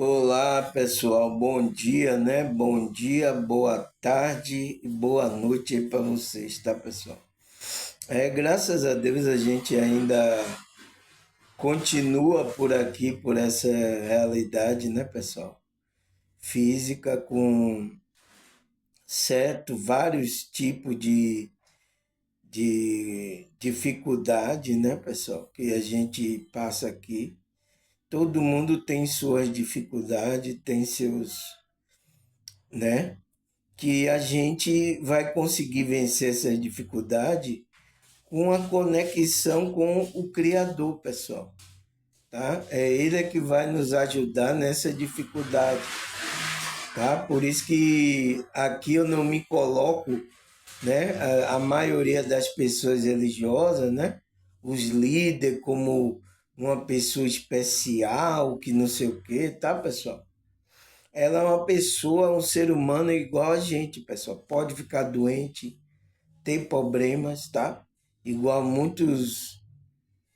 Olá, pessoal. Bom dia, né? Bom dia, boa tarde e boa noite aí para vocês, tá, pessoal? Graças a Deus a gente ainda continua por aqui, por essa realidade, né, pessoal? Física com vários tipos de dificuldade, né, pessoal? Que a gente passa aqui. Todo mundo tem suas dificuldades, tem seus, né? Que a gente vai conseguir vencer essa dificuldade com a conexão com o Criador, pessoal. Tá? É Ele que vai nos ajudar nessa dificuldade. Tá? Por isso que aqui eu não me coloco, né? A maioria das pessoas religiosas, né? Os líderes como uma pessoa especial, que não sei o quê, tá, pessoal? Ela é uma pessoa, um ser humano igual a gente, pessoal. Pode ficar doente, ter problemas, tá? Igual muitos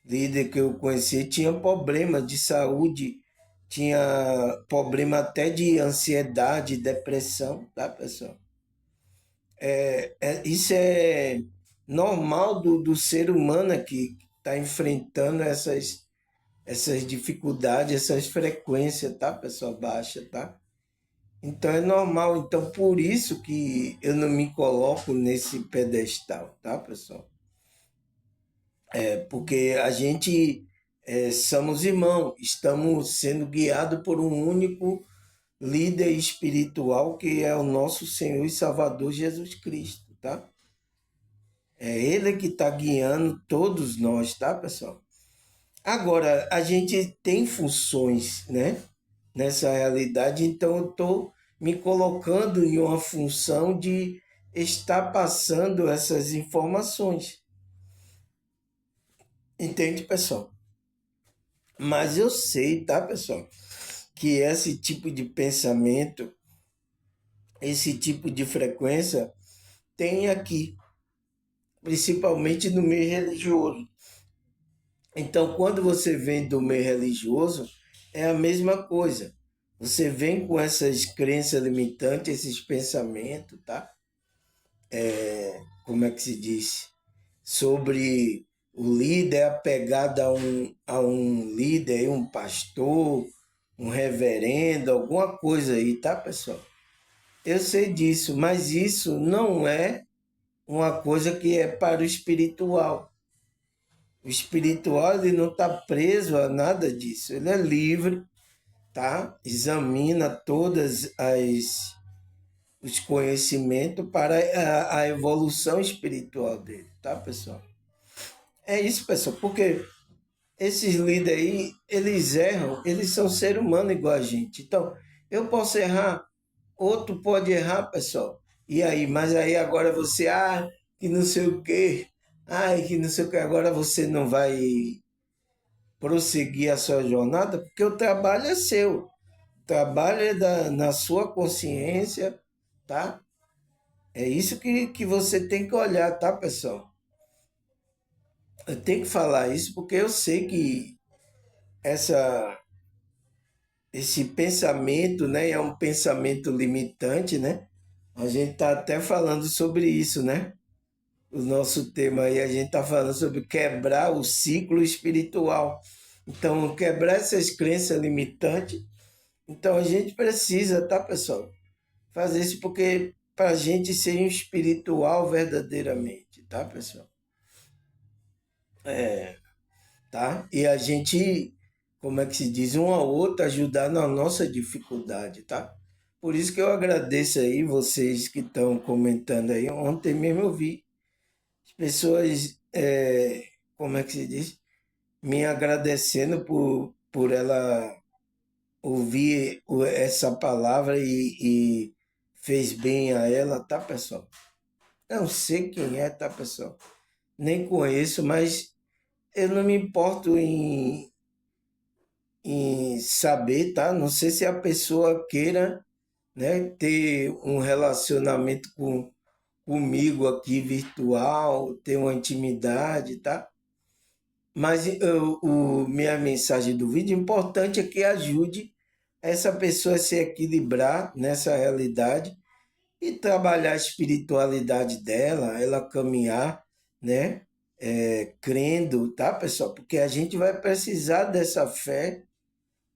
líderes que eu conheci tinham problemas de saúde, tinha problema até de ansiedade, depressão, tá, pessoal? Isso é normal do ser humano que está enfrentando essas dificuldades, essas frequências, tá, pessoal? Baixa, tá? Então é normal. Então por isso que eu não me coloco nesse pedestal, tá, pessoal? Porque a gente somos irmãos, estamos sendo guiados por um único líder espiritual que é o nosso Senhor e Salvador Jesus Cristo, tá? É Ele que está guiando todos nós, tá, pessoal? Agora, a gente tem funções, né? Nessa realidade, então eu estou me colocando em uma função de estar passando essas informações. Entende, pessoal? Mas eu sei, tá, pessoal, que esse tipo de pensamento, esse tipo de frequência tem aqui, principalmente no meio religioso. Então, quando você vem do meio religioso, é a mesma coisa. Você vem com essas crenças limitantes, esses pensamentos, tá? Como é que se diz? Sobre o líder apegado a um líder, um pastor, um reverendo, alguma coisa aí, tá, pessoal? Eu sei disso, mas isso não é uma coisa que é para o espiritual. O espiritual ele não está preso a nada disso, ele é livre, tá? Examina todas as os conhecimentos para a evolução espiritual dele, tá, pessoal? É isso, pessoal, porque esses líderes aí, eles erram, eles são ser humano igual a gente. Então, eu posso errar, outro pode errar, pessoal. E aí, mas aí agora você, que não sei o quê, que não sei o que, agora você não vai prosseguir a sua jornada, porque o trabalho é seu. O trabalho é na sua consciência, tá? É isso que você tem que olhar, tá, pessoal? Eu tenho que falar isso porque eu sei que essa, esse pensamento, né, é um pensamento limitante, né? A gente tá até falando sobre isso, né? O nosso tema aí, a gente tá falando sobre quebrar o ciclo espiritual. Então, quebrar essas crenças limitantes. Então, a gente precisa, tá, pessoal? Fazer isso porque para a gente ser um espiritual verdadeiramente, tá, pessoal? Tá? E a gente, como é que se diz, um ao outro ajudar na nossa dificuldade, tá? Por isso que eu agradeço aí vocês que estão comentando aí. Ontem mesmo eu vi as pessoas, como é que se diz, me agradecendo por ela ouvir essa palavra e fez bem a ela, tá, pessoal? Não sei quem é, tá, pessoal? Nem conheço, mas eu não me importo em saber, tá? Não sei se a pessoa queira, né, ter um relacionamento comigo aqui virtual, ter uma intimidade, tá? Mas minha mensagem do vídeo importante é que ajude essa pessoa se equilibrar nessa realidade e trabalhar a espiritualidade dela, ela caminhar, né? Crendo, tá, pessoal? Porque a gente vai precisar dessa fé,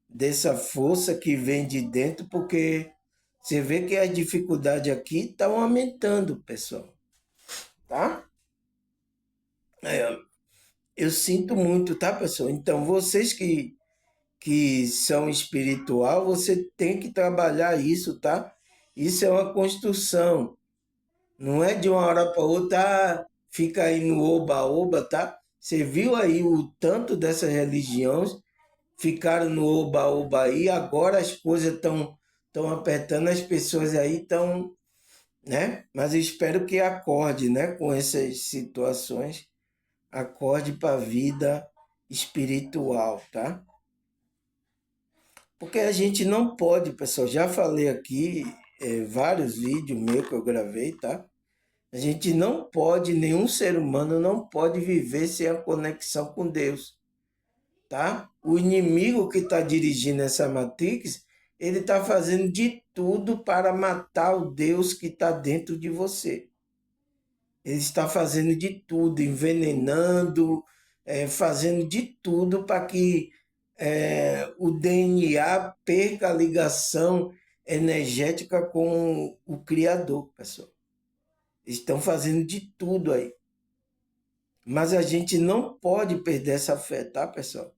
dessa força que vem de dentro, porque você vê que as dificuldades aqui estão aumentando, pessoal, tá? É, eu sinto muito, tá, pessoal? Então, vocês que são espiritual, você tem que trabalhar isso, tá? Isso é uma construção. Não é de uma hora para outra, fica aí no oba-oba, tá? Você viu aí o tanto dessas religiões ficaram no oba-oba aí, agora as coisas estão apertando, as pessoas aí estão, né? Mas eu espero que acorde, né, com essas situações, acorde para a vida espiritual, tá? Porque a gente não pode, pessoal, já falei aqui, vários vídeos meus que eu gravei, tá? A gente não pode, nenhum ser humano não pode viver sem a conexão com Deus, tá? O inimigo que está dirigindo essa Matrix, ele está fazendo de tudo para matar o Deus que está dentro de você. Ele está fazendo de tudo, envenenando, fazendo de tudo para que o DNA perca a ligação energética com o Criador, pessoal. Estão fazendo de tudo aí. Mas a gente não pode perder essa fé, tá, pessoal?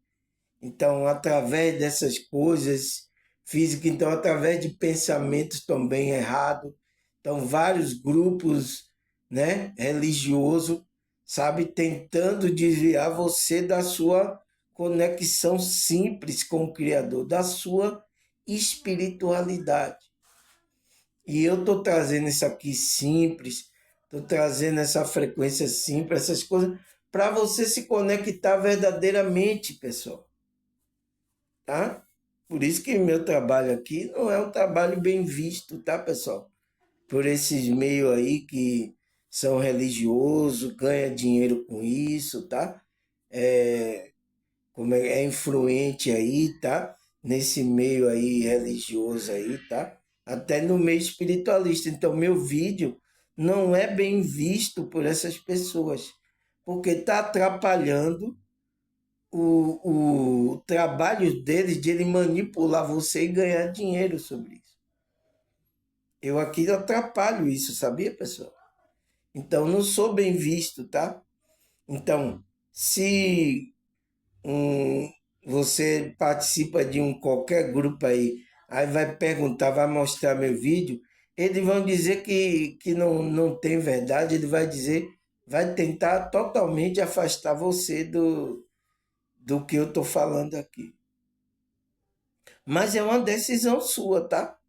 Então, através dessas coisas físicas, então, através de pensamentos também errados, então, vários grupos, né, religiosos, sabe, tentando desviar você da sua conexão simples com o Criador, da sua espiritualidade. E eu estou trazendo isso aqui simples, estou trazendo essa frequência simples, essas coisas, para você se conectar verdadeiramente, pessoal. Tá? Por isso que meu trabalho aqui não é um trabalho bem visto, tá, pessoal? Por esses meios aí que são religiosos, ganha dinheiro com isso, tá? Como é influente aí, tá? Nesse meio aí religioso aí, tá? Até no meio espiritualista. Então, meu vídeo não é bem visto por essas pessoas, porque está atrapalhando o trabalho deles de ele manipular você e ganhar dinheiro sobre isso. Eu aqui atrapalho isso, sabia, pessoal? Então, não sou bem visto, tá? Então, se um, você participa de um qualquer grupo aí vai perguntar, vai mostrar meu vídeo, eles vão dizer que não tem verdade, ele vai dizer, vai tentar totalmente afastar você do que eu estou falando aqui. Mas é uma decisão sua, tá?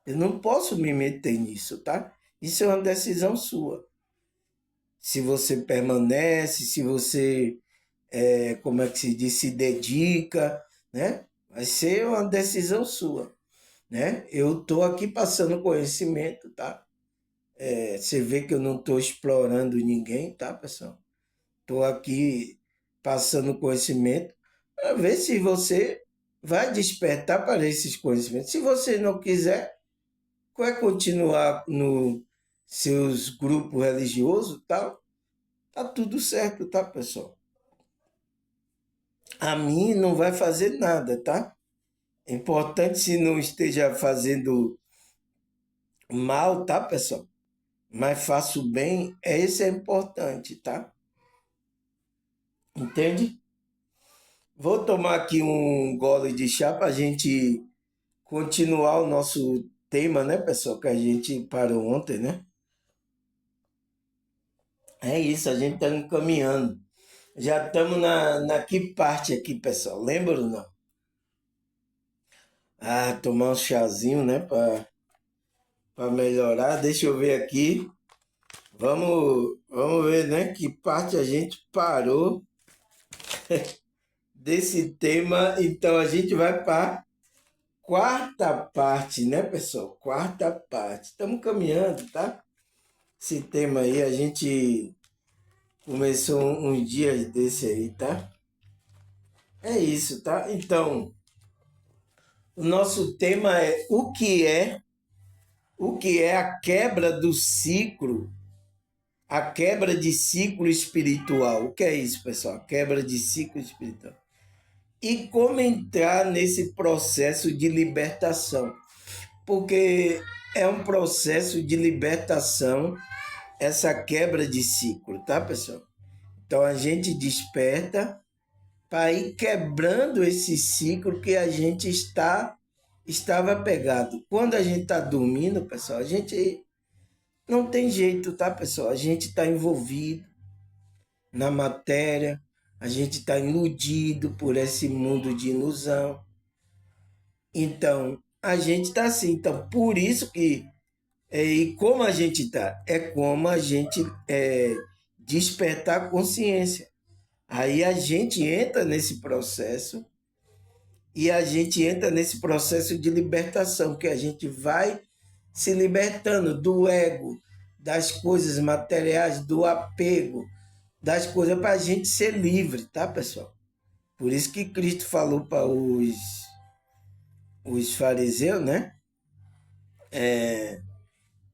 Eu não posso me meter nisso, tá? Isso é uma decisão sua. Se você permanece, se você como é que se diz, se dedica, né? Vai ser uma decisão sua, né? Eu estou aqui passando conhecimento, tá? Você vê que eu não estou explorando ninguém, tá, pessoal? Estou aqui passando conhecimento para ver se você vai despertar para esses conhecimentos. Se você não quiser, vai continuar no seus grupos religiosos, tal, tá tudo certo, tá, pessoal? A mim não vai fazer nada, tá? É importante se não esteja fazendo mal, tá, pessoal? Mas faço bem, esse é importante, tá? Entende? Vou tomar aqui um gole de chá para a gente continuar o nosso tema, né, pessoal? Que a gente parou ontem, né? É isso, a gente está caminhando. Já estamos na que parte aqui, pessoal? Lembra ou não? Ah, tomar um chazinho, né, para melhorar. Deixa eu ver aqui. Vamos ver, né, que parte a gente parou desse tema. Então a gente vai para quarta parte, né, pessoal? Quarta parte. Estamos caminhando, tá? Esse tema aí a gente começou uns dias desse aí, tá? É isso, tá? Então, O nosso tema é o que é a quebra do ciclo, a quebra de ciclo espiritual. O que é isso, pessoal? A quebra de ciclo espiritual. E como entrar nesse processo de libertação, porque é um processo de libertação essa quebra de ciclo, tá, pessoal? Então a gente desperta para ir quebrando esse ciclo que a gente estava pegado. Quando a gente está dormindo, pessoal, a gente não tem jeito, tá, pessoal? A gente está envolvido na matéria, a gente está iludido por esse mundo de ilusão. Então, a gente está assim. Então, por isso que e como a gente está? É como a gente despertar a consciência. Aí a gente entra nesse processo e a gente entra nesse processo de libertação, que a gente vai se libertando do ego, das coisas materiais, do apego, das coisas para a gente ser livre, tá, pessoal? Por isso que Cristo falou para os fariseus, né?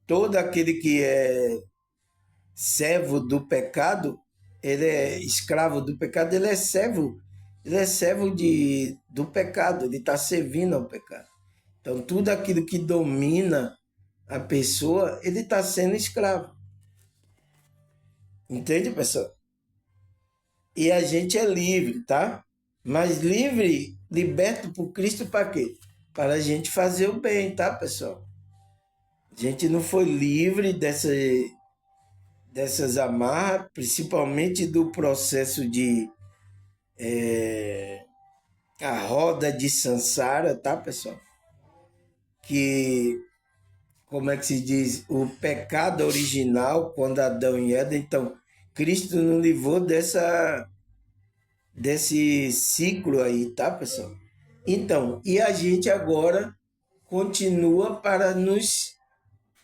Todo aquele que é servo do pecado, ele é escravo do pecado, ele é servo do pecado, ele está servindo ao pecado. Então, tudo aquilo que domina a pessoa, ele está sendo escravo. Entende, pessoal? E a gente é livre, tá? Mas livre, liberto por Cristo para quê? Para a gente fazer o bem, tá, pessoal? A gente não foi livre dessas amarras, principalmente do processo de a roda de Sansara, tá, pessoal? Que, como é que se diz? O pecado original, quando Adão e Eva, então, Cristo nos livrou desse ciclo aí, tá, pessoal? Então, e a gente agora continua para nos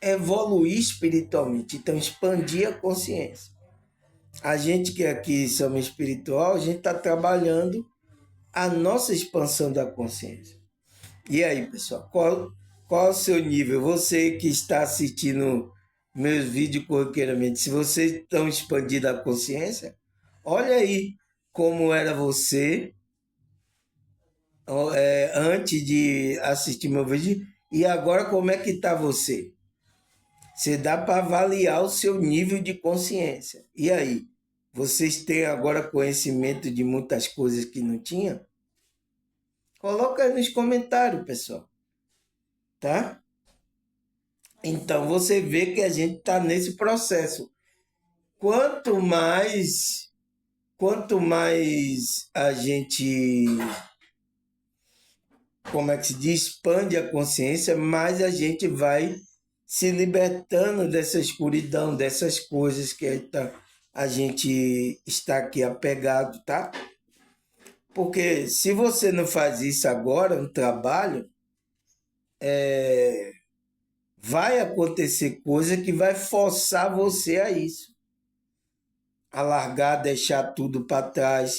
evoluir espiritualmente, então expandir a consciência. A gente que aqui somos espiritual, a gente está trabalhando a nossa expansão da consciência. E aí, pessoal, qual o seu nível? Você que está assistindo meus vídeos corriqueiramente, se vocês estão expandindo a consciência, olha aí como era você antes de assistir meu vídeo e agora como é que está você. Você dá para avaliar o seu nível de consciência. E aí, vocês têm agora conhecimento de muitas coisas que não tinham? Coloca aí nos comentários, pessoal, tá? Então você vê que a gente está nesse processo. Quanto mais, quanto mais a gente, como é que se diz, expande a consciência, mais a gente vai se libertando dessa escuridão, dessas coisas que a gente está aqui apegado, tá? Porque se você não faz isso agora, no trabalho, vai acontecer coisa que vai forçar você a isso. A largar, deixar tudo para trás.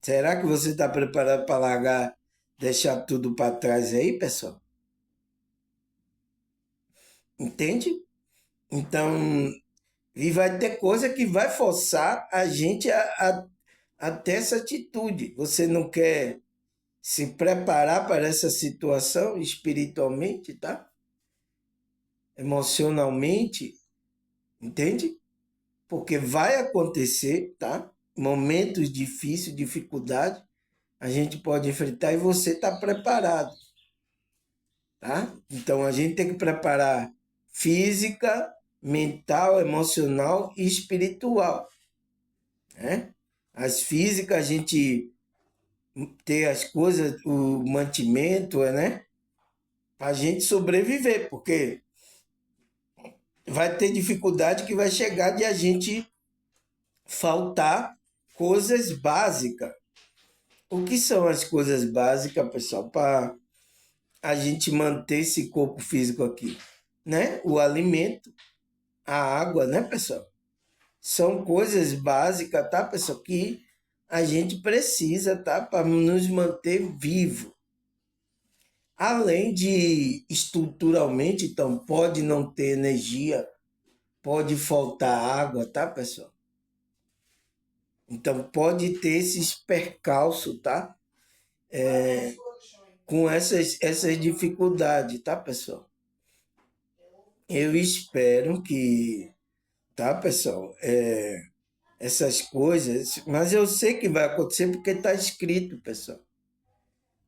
Será que você está preparado para largar, deixar tudo para trás aí, pessoal? Entende? Então, e vai ter coisa que vai forçar a gente a ter essa atitude. Você não quer se preparar para essa situação espiritualmente, tá? Emocionalmente, entende? Porque vai acontecer, tá? Momentos difíceis, dificuldade, a gente pode enfrentar e você está preparado, tá? Então a gente tem que preparar física, mental, emocional e espiritual, né? As físicas a gente ter as coisas, o mantimento, né? Para a gente sobreviver, porque vai ter dificuldade que vai chegar de a gente faltar coisas básicas. O que são as coisas básicas, pessoal, para a gente manter esse corpo físico aqui? Né? O alimento, a água, né, pessoal? São coisas básicas, tá, pessoal, que a gente precisa, tá, para nos manter vivo. Além de estruturalmente, então, pode não ter energia, pode faltar água, tá, pessoal? Então, pode ter esses percalços, tá? Com essas dificuldades, tá, pessoal? Eu espero que, tá, pessoal? Essas coisas, mas eu sei que vai acontecer porque está escrito, pessoal.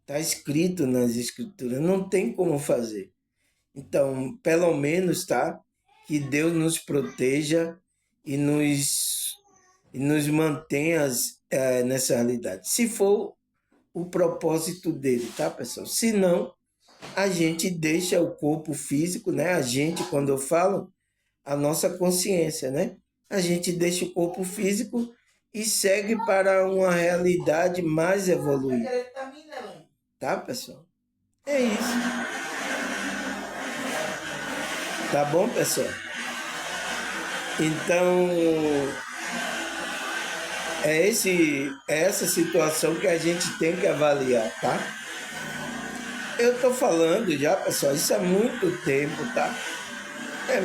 Está escrito nas escrituras, não tem como fazer. Então, pelo menos, tá? Que Deus nos proteja e nos mantenha nessa realidade. Se for o propósito dele, tá, pessoal? Se não, a gente deixa o corpo físico, né? A gente, quando eu falo, a nossa consciência, né? A gente deixa o corpo físico e segue para uma realidade mais evoluída. Tá, pessoal? É isso. Tá bom, pessoal? Então, é essa situação que a gente tem que avaliar, tá? Eu tô falando já, pessoal, isso há muito tempo, tá?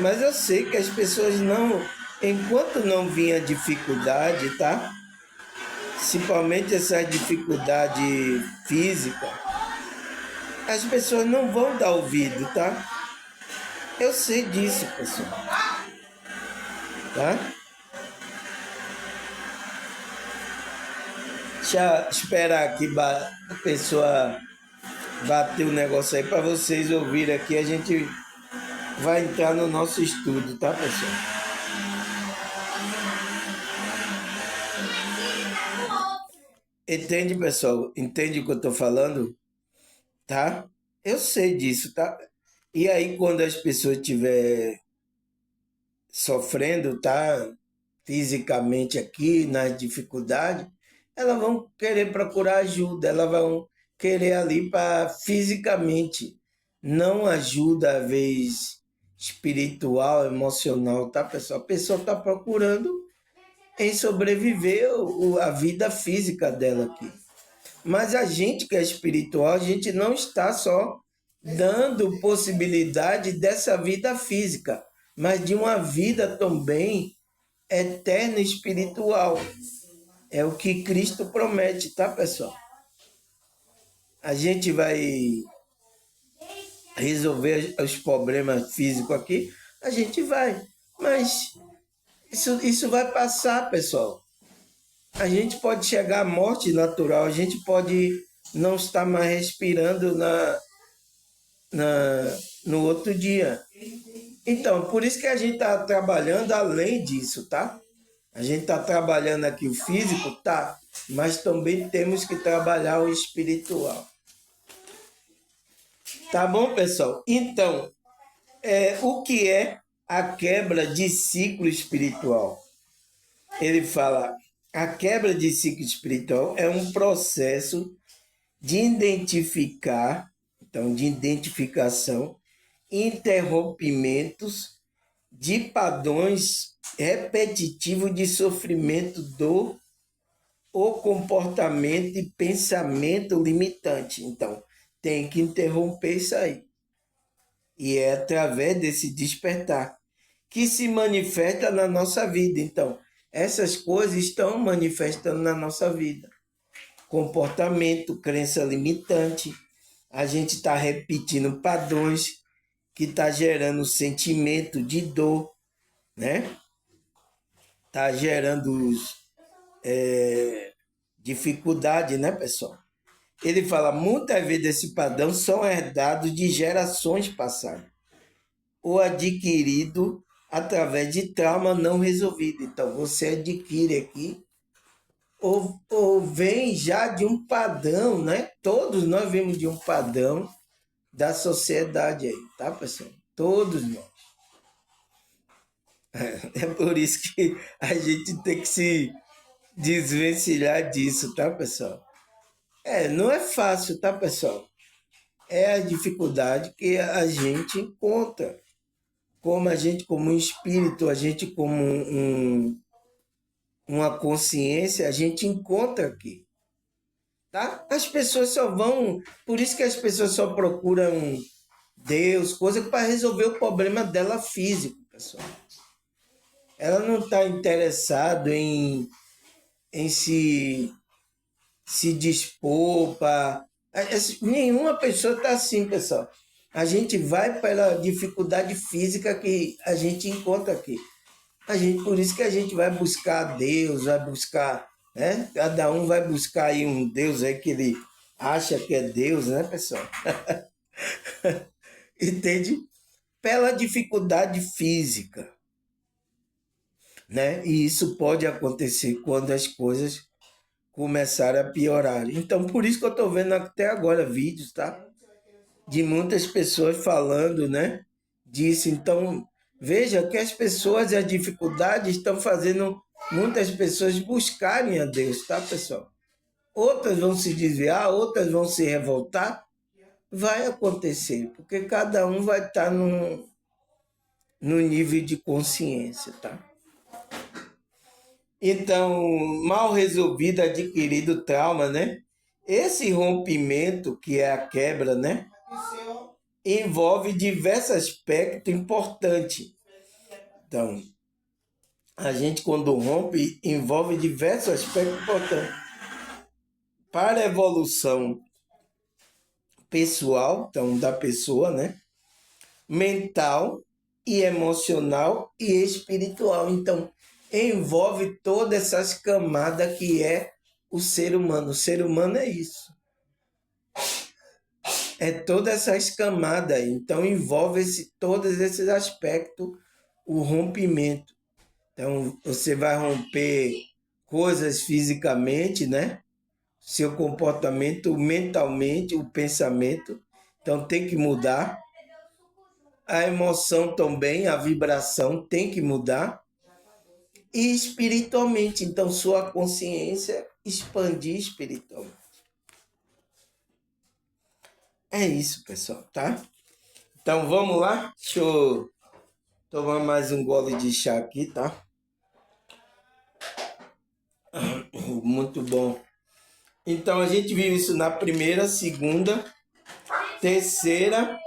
Mas eu sei que as pessoas não, enquanto não vinha dificuldade, tá? Principalmente essa dificuldade física, as pessoas não vão dar ouvido, tá? Eu sei disso, pessoal, tá? Deixa eu esperar que a pessoa bater o negócio aí para vocês ouvirem aqui. A gente vai entrar no nosso estudo, tá, pessoal? Entende, pessoal? Entende o que eu tô falando? Tá? Eu sei disso, tá? E aí, quando as pessoas estiver sofrendo, tá? Fisicamente aqui, nas dificuldades, elas vão querer procurar ajuda, elas vão querer ali para fisicamente, não ajuda, às vezes, espiritual, emocional, tá, pessoal? A pessoa está procurando em sobreviver a vida física dela aqui. Mas a gente que é espiritual, a gente não está só dando possibilidade dessa vida física, mas de uma vida também eterna espiritual. É o que Cristo promete, tá, pessoal? A gente vai resolver os problemas físicos aqui, a gente vai. Mas isso vai passar, pessoal. A gente pode chegar à morte natural, a gente pode não estar mais respirando no outro dia. Então, por isso que a gente está trabalhando além disso, tá? A gente está trabalhando aqui o físico, tá? Mas também temos que trabalhar o espiritual. Tá bom, pessoal? Então, o que é a quebra de ciclo espiritual? Ele fala, a quebra de ciclo espiritual é um processo de identificar, então, de identificação, interrompimentos de padrões repetitivos de sofrimento, dor ou comportamento e pensamento limitante. Então, tem que interromper isso aí. E é através desse despertar que se manifesta na nossa vida. Então, essas coisas estão manifestando na nossa vida. Comportamento, crença limitante, a gente está repetindo padrões que está gerando sentimento de dor, né? Está gerando dificuldade, né, pessoal? Ele fala, muitas vezes esse padrão são herdados de gerações passadas ou adquirido através de trauma não resolvido. Então, você adquire aqui ou vem já de um padrão, né? Todos nós vemos de um padrão da sociedade aí, tá, pessoal? Todos nós. É por isso que a gente tem que se desvencilhar disso, tá, pessoal? Não é fácil, tá, pessoal? É a dificuldade que a gente encontra. Como a gente, como um espírito, a gente, como uma consciência, a gente encontra aqui. tá? As pessoas só vão, por isso que as pessoas só procuram Deus, coisa para resolver o problema dela físico, pessoal. Ela não está interessada em se dispor para. Nenhuma pessoa está assim, pessoal. A gente vai pela dificuldade física que a gente encontra aqui. Por isso que a gente vai buscar Deus, vai buscar, né? Cada um vai buscar aí um Deus aí que ele acha que é Deus, né, pessoal? Entende? Pela dificuldade física, né? E isso pode acontecer quando as coisas começarem a piorar. Então, por isso que eu estou vendo até agora vídeos, tá? De muitas pessoas falando, né? Disso. Então, veja que as pessoas e as dificuldades estão fazendo muitas pessoas buscarem a Deus, tá, pessoal? Outras vão se desviar, outras vão se revoltar. Vai acontecer, porque cada um vai estar no nível de consciência, tá? Então, mal resolvido, adquirido trauma, né? Esse rompimento, que é a quebra, né? Envolve diversos aspectos importantes. Então, a gente quando rompe, envolve diversos aspectos importantes. Para a evolução pessoal, então da pessoa, né? Mental e emocional e espiritual. Então, envolve todas essas camadas que é o ser humano. O ser humano é isso. É todas essas camadas. Então, envolve todos esses aspectos, o rompimento. Então, você vai romper coisas fisicamente, né? Seu comportamento, mentalmente, o pensamento. Então, tem que mudar. A emoção também, a vibração tem que mudar. E espiritualmente, então, sua consciência expandir espiritualmente. É isso, pessoal, tá? Então, vamos lá? Deixa eu tomar mais um gole de chá aqui, tá? Muito bom. Então a gente viu isso na primeira, segunda, terceira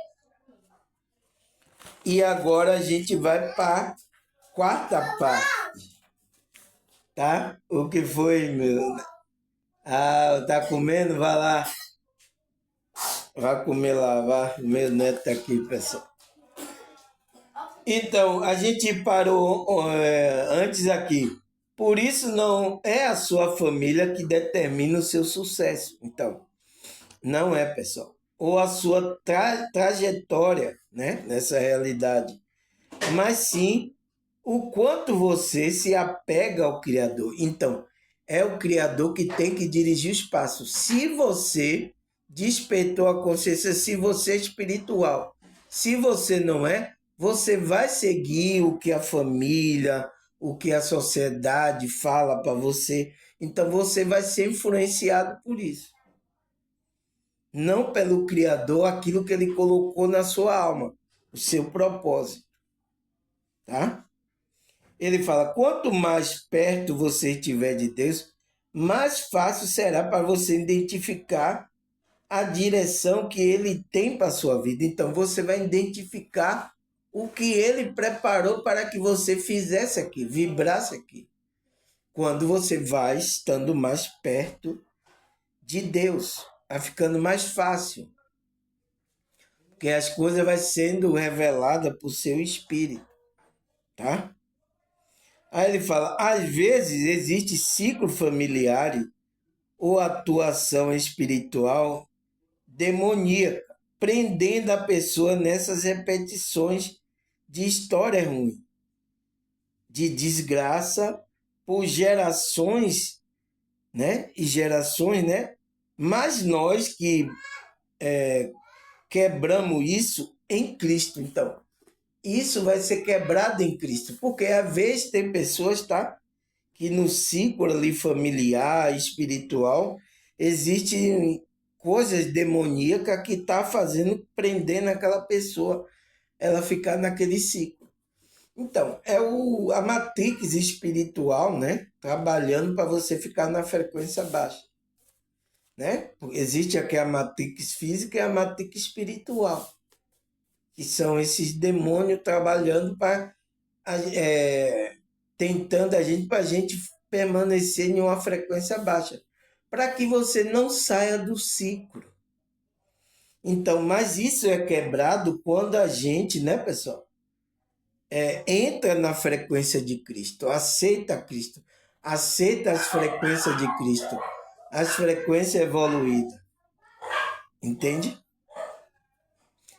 e agora a gente vai para a quarta parte, tá? O que foi, meu? Ah, tá comendo? Vai lá. Vai comer lá, vai. Meu neto tá aqui, pessoal. Então, a gente parou antes aqui. Por isso não é a sua família que determina o seu sucesso. Então, não é, pessoal. Ou a sua trajetória, né, nessa realidade. Mas sim o quanto você se apega ao Criador. Então, é o Criador que tem que dirigir os passos. Se você despertou a consciência, se você é espiritual, se você não é, você vai seguir o que a família, o que a sociedade fala para você. Então, você vai ser influenciado por isso. Não pelo Criador, aquilo que ele colocou na sua alma, o seu propósito, tá? Ele fala, quanto mais perto você estiver de Deus, mais fácil será para você identificar a direção que ele tem para a sua vida. Então, você vai identificar o que ele preparou para que você fizesse aqui, vibrasse aqui. Quando você vai estando mais perto de Deus, vai ficando mais fácil. Porque as coisas vão sendo reveladas por seu espírito, tá? Aí ele fala, às vezes existe ciclo familiar ou atuação espiritual demoníaca, prendendo a pessoa nessas repetições de história ruim, de desgraça por gerações, né? E gerações, né? Mas nós que quebramos isso em Cristo, então. Isso vai ser quebrado em Cristo, porque às vezes tem pessoas, tá? Que no ciclo ali familiar, espiritual, existem coisas demoníacas que tá fazendo, prendendo aquela pessoa, ela ficar naquele ciclo. Então, é a matrix espiritual, né? Trabalhando para você ficar na frequência baixa. né? Existe aqui a matrix física e a matrix espiritual, que são esses demônios trabalhando para tentando a gente para a gente permanecer em uma frequência baixa, para que você não saia do ciclo. Então, mas isso é quebrado quando a gente, né, pessoal, entra na frequência de Cristo, aceita Cristo, aceita as frequências de Cristo, as frequências evoluídas, entende?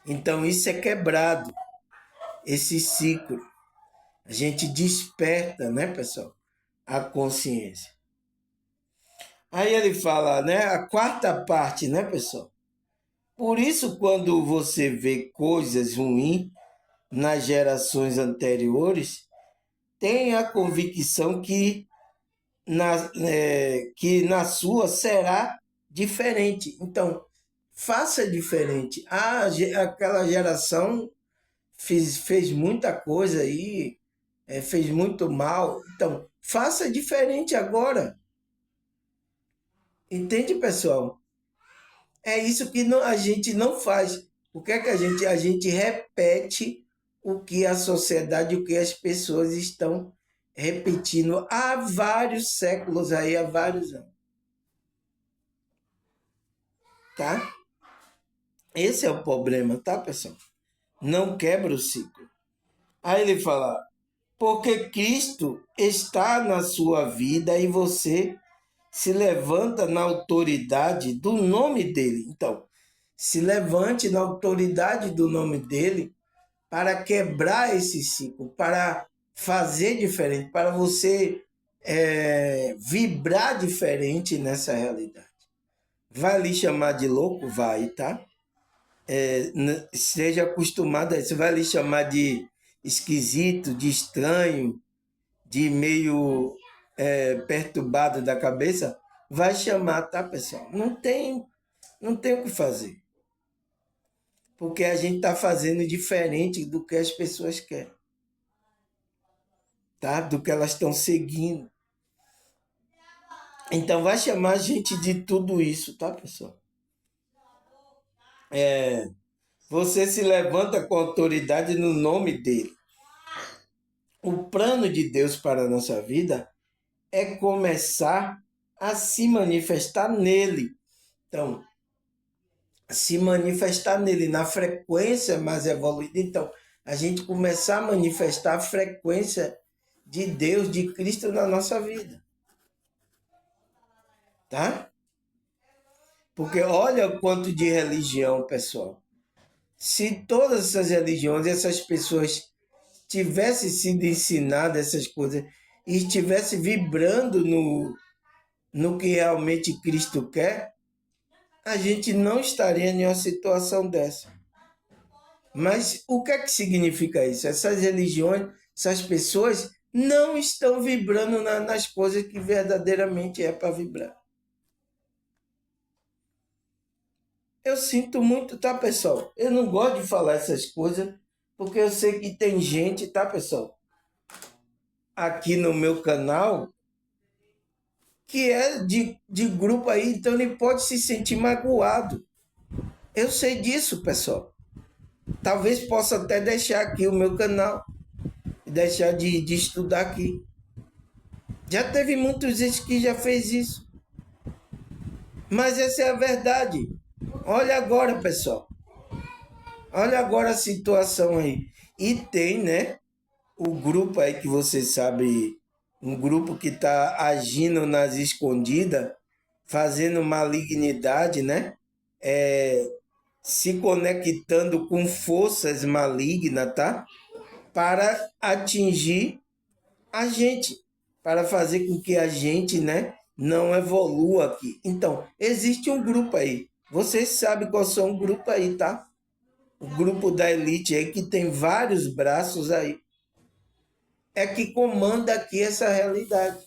Então, isso é quebrado, esse ciclo. A gente desperta, né, pessoal, a consciência. Aí ele fala, né, a quarta parte, né, pessoal? Por isso, quando você vê coisas ruins nas gerações anteriores, tenha a convicção que na sua será diferente. Então, faça diferente. Aquela geração fez muita coisa aí, fez muito mal. Então, faça diferente agora. Entende, pessoal? É isso que a gente não faz. O que é que a gente repete o que a sociedade, o que as pessoas estão repetindo há vários séculos aí, há vários anos. Tá? Esse é o problema, tá, pessoal? Não quebra o ciclo. Aí ele fala, porque Cristo está na sua vida e você se levanta na autoridade do nome dele. Então, se levante na autoridade do nome dele para quebrar esse ciclo, para fazer diferente, para você vibrar diferente nessa realidade. Vai lhe chamar de louco? Vai, tá? Seja acostumado a isso. Vai lhe chamar de esquisito, de estranho, de meio perturbado da cabeça? Vai chamar, tá, pessoal? Não tem o que fazer. Porque a gente está fazendo diferente do que as pessoas querem. Tá? Do que elas estão seguindo. Então vai chamar a gente de tudo isso, tá, pessoal? Você se levanta com autoridade no nome dele. O plano de Deus para a nossa vida é começar a se manifestar nele. Então, se manifestar nele na frequência mais evoluída. Então, a gente começar a manifestar a frequência de Deus, de Cristo na nossa vida. Tá? Porque olha o quanto de religião, pessoal. Se todas essas religiões, essas pessoas tivessem sido ensinadas essas coisas e estivessem vibrando no que realmente Cristo quer, a gente não estaria em uma situação dessa. Mas o que é que significa isso? Essas religiões, essas pessoas não estão vibrando nas coisas que verdadeiramente é para vibrar. Eu sinto muito, tá, pessoal? Eu não gosto de falar essas coisas, porque eu sei que tem gente, tá, pessoal? Aqui no meu canal, que é de grupo aí, então ele pode se sentir magoado. Eu sei disso, pessoal. Talvez possa até deixar aqui o meu canal e deixar de estudar aqui. Já teve muitos gente que já fez isso. Mas essa é a verdade. Olha agora, pessoal. Olha agora a situação aí. E tem, né, o grupo aí que você sabe, um grupo que está agindo nas escondidas, fazendo malignidade, né? Se conectando com forças malignas, tá? Para atingir a gente, para fazer com que a gente, né, não evolua aqui. Então, existe um grupo aí. Vocês sabem qual são o grupo aí, tá? O grupo da elite aí que tem vários braços aí. É que comanda aqui essa realidade.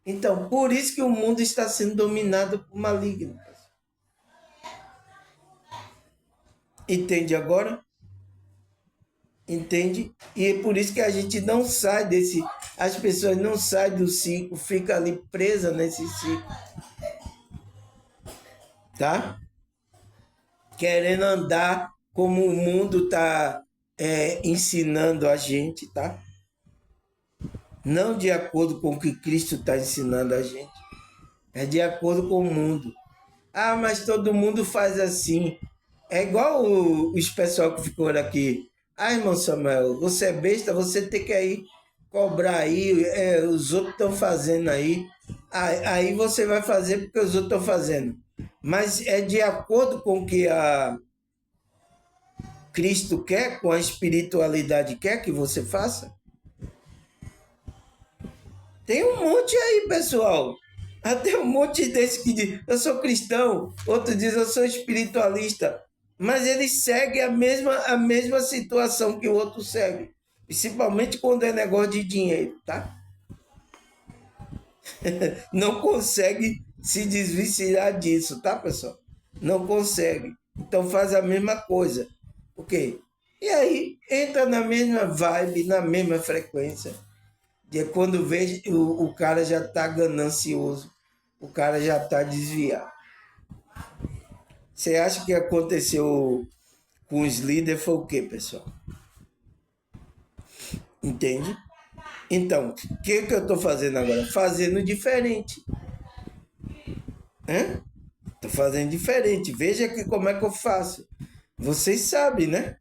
Então, por isso que o mundo está sendo dominado por malignos. Entende agora? Entende? E é por isso que a gente não sai desse. As pessoas não saem do ciclo, fica ali presa nesse ciclo. tá? Querendo andar como o mundo está ensinando a gente, tá? Não de acordo com o que Cristo está ensinando a gente, é de acordo com o mundo. Ah, mas todo mundo faz assim. É igual os pessoal que ficou aqui. Ah, irmão Samuel, você é besta, você tem que ir cobrar aí, os outros estão fazendo aí. Aí você vai fazer porque os outros estão fazendo. Mas é de acordo com o que a Cristo quer, com a espiritualidade quer que você faça? Tem um monte aí, pessoal. Até um monte desse que diz, eu sou cristão, outro diz, eu sou espiritualista. Mas ele segue a mesma situação que o outro segue. Principalmente quando é negócio de dinheiro, tá? Não consegue se desvencilhar disso, tá, pessoal? Não consegue. Então faz a mesma coisa. O quê? E aí entra na mesma vibe, na mesma frequência. De quando vê, o cara já está ganancioso, o cara já está desviado. Você acha que aconteceu com os líderes foi o quê, pessoal? Entende? Então, o que eu estou fazendo agora? Fazendo diferente. Estou fazendo diferente. Veja aqui como é que eu faço. Vocês sabem, né?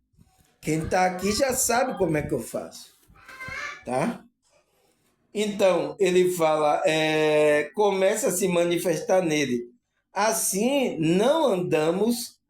Quem está aqui já sabe como é que eu faço. Tá? Então, ele fala, começa a se manifestar nele. Assim, não andamos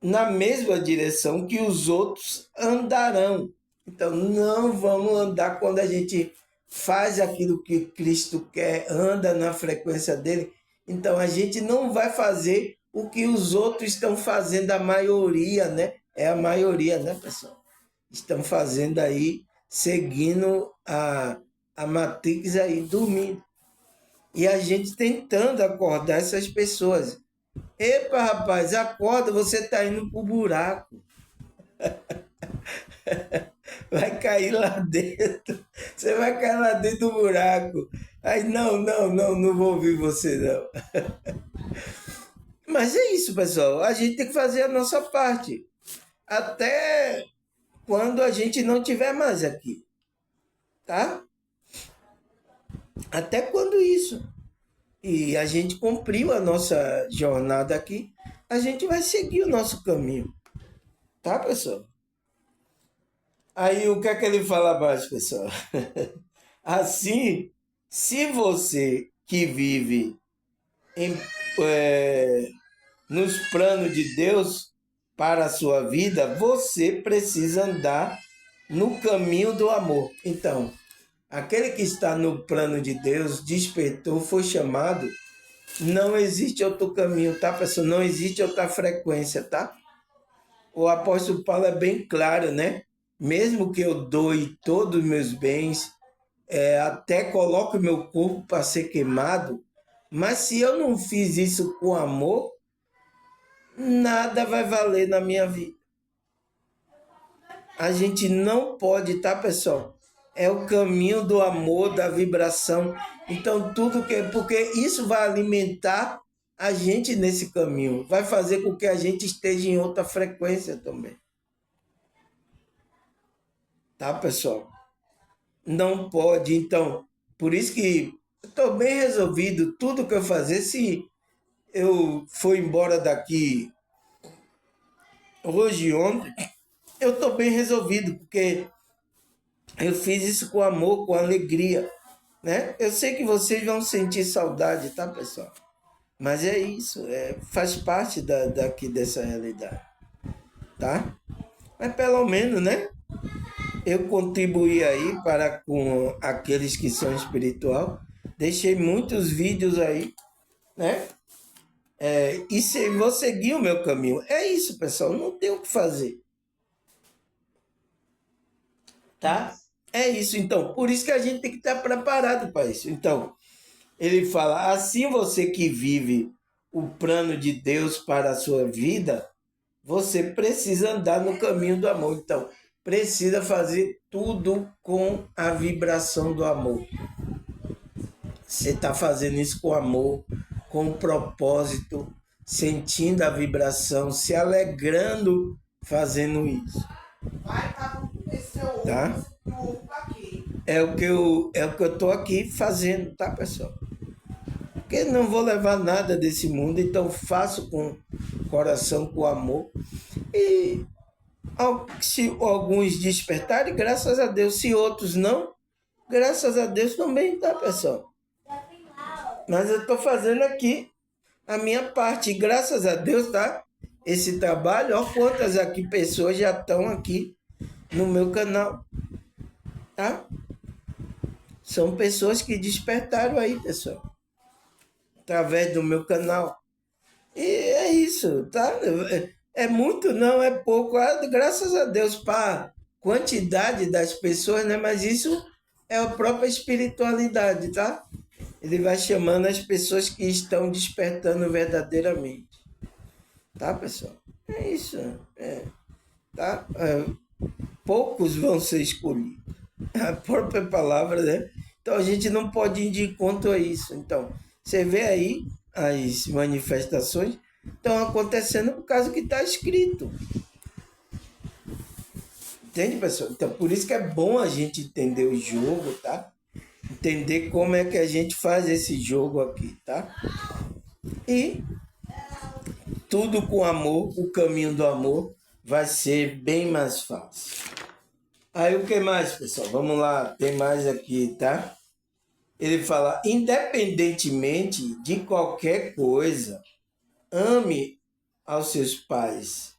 na mesma direção que os outros andarão. Então, não vamos andar quando a gente faz aquilo que Cristo quer, anda na frequência dele. Então, a gente não vai fazer o que os outros estão fazendo, a maioria, né? É a maioria, né, pessoal? Estão fazendo aí, seguindo a Matrix aí, dormindo. E a gente tentando acordar essas pessoas. Epa, rapaz, acorda, você está indo pro buraco. Vai cair lá dentro. Você vai cair lá dentro do buraco. Aí, não vou ouvir você, não. Mas é isso, pessoal. A gente tem que fazer a nossa parte. Até quando a gente não tiver mais aqui. Tá? Até quando isso. E a gente cumpriu a nossa jornada aqui, a gente vai seguir o nosso caminho. Tá, pessoal? Aí o que é que ele fala abaixo, pessoal? Assim, se você que vive em, nos planos de Deus para a sua vida, você precisa andar no caminho do amor. Então, aquele que está no plano de Deus, despertou, foi chamado, não existe outro caminho, tá, pessoal? Não existe outra frequência, tá? O apóstolo Paulo é bem claro, né? Mesmo que eu doe todos os meus bens, até coloque o meu corpo para ser queimado, mas se eu não fiz isso com amor, nada vai valer na minha vida. A gente não pode, tá, pessoal? É o caminho do amor, da vibração. Então, tudo que. Porque isso vai alimentar a gente nesse caminho. Vai fazer com que a gente esteja em outra frequência também. Tá, pessoal? Não pode. Então, por isso que eu estou bem resolvido. Tudo que eu fazer, se eu for embora daqui hoje e ontem, eu estou bem resolvido, porque eu fiz isso com amor, com alegria, né? Eu sei que vocês vão sentir saudade, tá, pessoal? Mas é isso, faz parte daqui dessa realidade, tá? Mas pelo menos, né? Eu contribuí aí para com aqueles que são espiritual. Deixei muitos vídeos aí, né? E vou seguir o meu caminho. É isso, pessoal. Não tem o que fazer. Tá? É isso, então. Por isso que a gente tem que estar preparado para isso. Então, ele fala: assim você que vive o plano de Deus para a sua vida, você precisa andar no caminho do amor. Então, precisa fazer tudo com a vibração do amor. Você está fazendo isso com amor, com propósito, sentindo a vibração, se alegrando fazendo isso. Tá? É o que eu estou aqui fazendo, tá, pessoal? Porque não vou levar nada desse mundo, então faço com coração, com amor. E se alguns despertarem, graças a Deus. Se outros não, graças a Deus também, tá, pessoal? Mas eu estou fazendo aqui a minha parte, e graças a Deus, tá? Esse trabalho, ó, quantas aqui pessoas já estão aqui no meu canal, tá? São pessoas que despertaram aí, pessoal, através do meu canal. E é isso, tá? É muito, não, é pouco. Graças a Deus para quantidade das pessoas, né? Mas isso é a própria espiritualidade, tá? Ele vai chamando as pessoas que estão despertando verdadeiramente. Tá, pessoal? É isso. Tá? Poucos vão ser escolhidos. A própria palavra, né? Então a gente não pode ir de encontro a isso. Então, você vê aí as manifestações estão acontecendo por causa que está escrito. Entende, pessoal? Então, por isso que é bom a gente entender o jogo, tá? Entender como é que a gente faz esse jogo aqui, tá? E tudo com amor, o caminho do amor vai ser bem mais fácil. Aí o que mais, pessoal? Vamos lá, tem mais aqui, tá? Ele fala, independentemente de qualquer coisa, ame aos seus pais,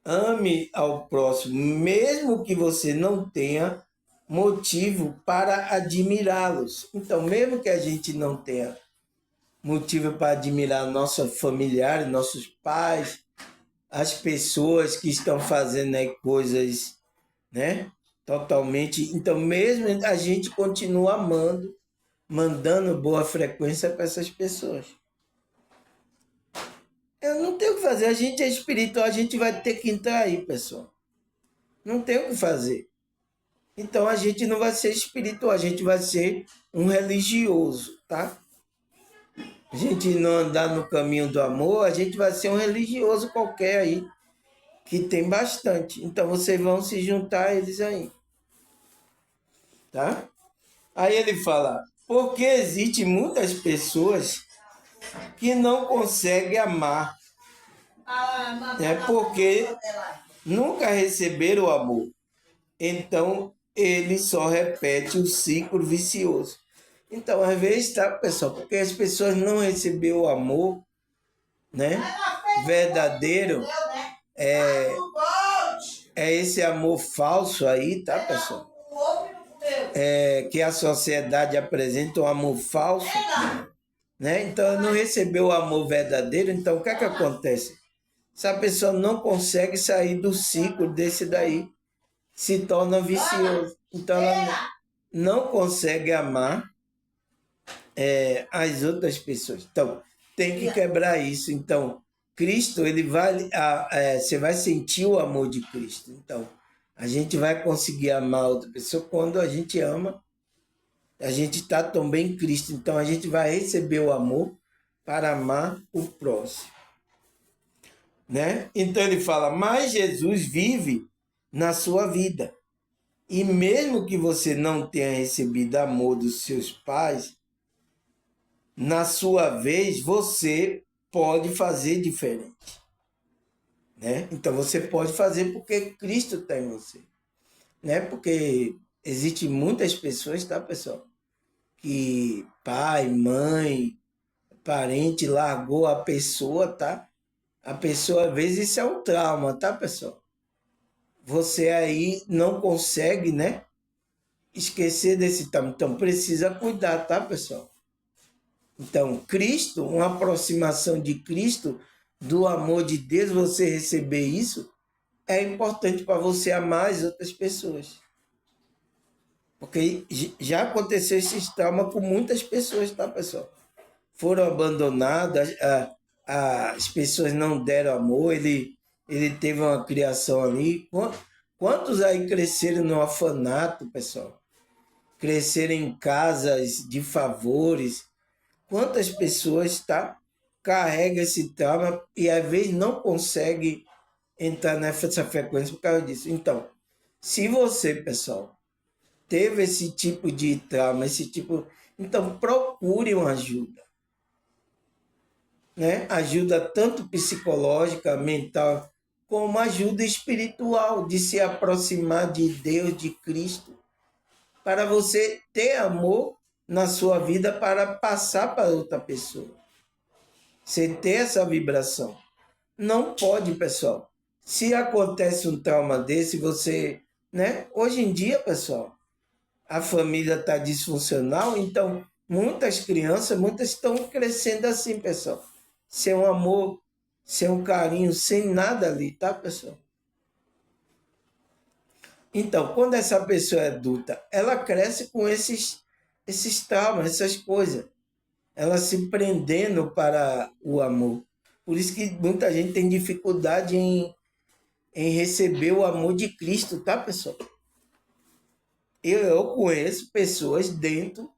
ame ao próximo, mesmo que você não tenha motivo para admirá-los. Então, mesmo que a gente não tenha motivo para admirar nossos familiares, nossos pais, as pessoas que estão fazendo aí coisas, né? Totalmente. Então, mesmo a gente continua amando, mandando boa frequência para essas pessoas. Eu não tenho o que fazer. A gente é espiritual, a gente vai ter que entrar aí, pessoal. Não tem o que fazer. Então, a gente não vai ser espiritual, a gente vai ser um religioso, tá? A gente não andar no caminho do amor, a gente vai ser um religioso qualquer aí, que tem bastante. Então, vocês vão se juntar a eles aí. Tá? Aí ele fala, porque existe muitas pessoas que não conseguem amar. É porque nunca receberam o amor. Então, ele só repete o ciclo vicioso. Então, às vezes, tá, pessoal? Porque as pessoas não receberam o amor, né? Verdadeiro. É esse amor falso aí, tá, pessoal? Que a sociedade apresenta um amor falso, né? Então, não recebeu o amor verdadeiro. Então, o que é que acontece? Essa pessoa não consegue sair do ciclo desse daí, se torna vicioso. Então, ela não consegue amar as outras pessoas. Então, tem que quebrar isso. Então, Cristo, ele vai, você vai sentir o amor de Cristo. Então, a gente vai conseguir amar outra pessoa quando a gente ama. A gente está também em Cristo. Então, a gente vai receber o amor para amar o próximo. Né? Então, ele fala, mas Jesus vive na sua vida. E mesmo que você não tenha recebido amor dos seus pais, na sua vez, você pode fazer diferente. Né? Então, você pode fazer porque Cristo está em você. Né? Porque existem muitas pessoas, tá, pessoal? Que pai, mãe, parente largou a pessoa, tá? A pessoa, às vezes, isso é um trauma, tá, pessoal? Você aí não consegue, né? Esquecer desse trauma. Então, precisa cuidar, tá, pessoal? Então, Cristo, uma aproximação de Cristo, do amor de Deus, você receber isso, é importante para você amar as outras pessoas. Porque já aconteceu esse trauma com muitas pessoas, tá, pessoal? Foram abandonadas, as pessoas não deram amor, ele teve uma criação ali. Quantos aí cresceram no orfanato, pessoal? Cresceram em casas de favores. Quantas pessoas, tá? carrega esse trauma e às vezes não consegue entrar nessa frequência por causa disso. Então, se você, pessoal, teve esse tipo de trauma, então procure uma ajuda, né? Ajuda tanto psicológica, mental, como ajuda espiritual, de se aproximar de Deus, de Cristo, para você ter amor na sua vida para passar para outra pessoa. Você ter essa vibração. Não pode, pessoal. Se acontece um trauma desse, você, né? Hoje em dia, pessoal, a família está disfuncional, então muitas estão crescendo assim, pessoal. Sem um amor, sem um carinho, sem nada ali, tá, pessoal? Então, quando essa pessoa é adulta, ela cresce com esses traumas, essas coisas. Ela se prendendo para o amor. Por isso que muita gente tem dificuldade em receber o amor de Cristo, tá, pessoal? Eu conheço pessoas dentro